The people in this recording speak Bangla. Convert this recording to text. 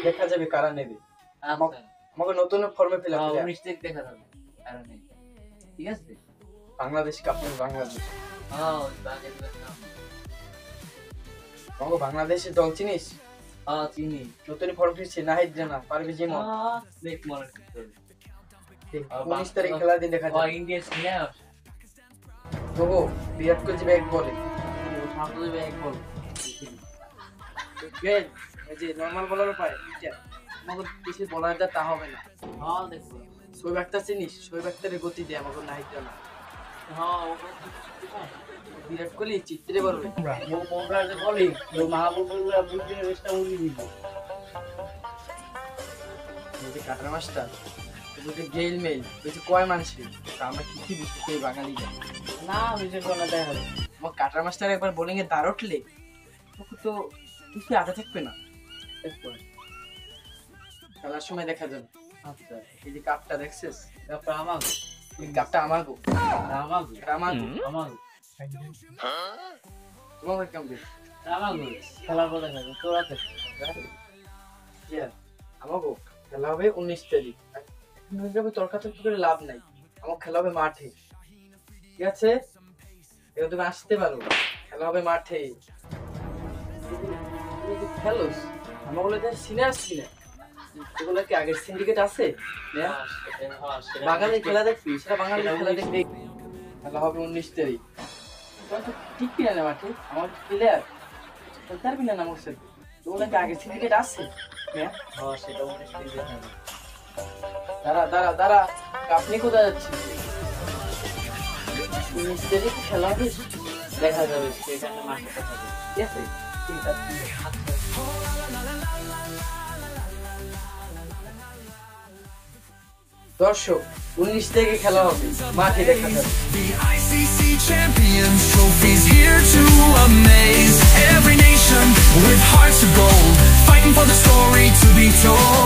দেখা যাবে কারা নেবে। আমাকে নতুন ফর্মে ফিল আপ 19 তারিখ দেখা যাবে কারণে ঠিক আছে বাংলাদেশ ক্যাপ্টেন বাংলাদেশ বাংলাদেশের দল চিনিস? চিনি নতুন ফর্ম ফিরছে নাহিদ জানা পারবি যেমন দেখ মনে 19 তারিখ খেলার দিন দেখা যাবে। ইন্ডিয়া সিনিয়র তবু বিরাট কোহলি ব্যাট বলে সামনে ব্যাক বল গেল এই যে নরমাল বলার পায় এটা আমাকে বেশি বলার তা হবে না। দেখো শোয়েব আখতার চিনিস? শোয়েব আখতারের গতি দেয় আমাকে নাহিদ জানা। বিরাট কোহলি চিত্রে পারবে বলি কাটার মাস্টার গেইল মেইল বলছি কয় মানুষের আমরা কিছু বুঝতে পারি বাঙালি না বিশেষ করে দেখা যাবে আমার কাটার মাস্টার একবার বোলিং এ দাঁড় উঠলে তো কিছু আগে থাকবে না খেলার সময় দেখা যাবে। আচ্ছা এই যে কাপটা দেখছিস? তারপর আমার এই কাপটা আমার গো আমার তোমার কেমন খেলার কথা থাকে তোরা থাকে আমার গো খেলা হবে 19 তারিখ। এখন তর্কাতর্কি করে লাভ নাই, আমার খেলা হবে মাঠে ঠিক আছে? এবার তুমি আসতে পারো, খেলা হবে মাঠে। খেলোস আমার বলে সিনিয়র সিনিয়র এগুলো কি আগের সিন্ডিকেট আছে? বাঙালি খেলা দেখবি সেটা বাঙালি খেলা দেখবি। খেলা হবে 19 তারিখ। ঠিক কিনা না মাঠে আমার প্লেয়ার পারবি না আমার সাথে ওগুলো কি আগের সিন্ডিকেট আছে? সেটা 19 তারিখ দাঁড়া দাঁড়া দাঁড়া আপনি কোথায় যাচ্ছেন? 19 তারিখ খেলা হবে দেখা যাবে সেখানে মাঠে কথা হবে ঠিক আছে? ঠিক আছে দর্শক 19 তারিখে খেলা হবে মাঠে দেখা যাবে। The ICC Champions Trophy's here to amaze every nation with hearts of gold, fighting for the story to be told.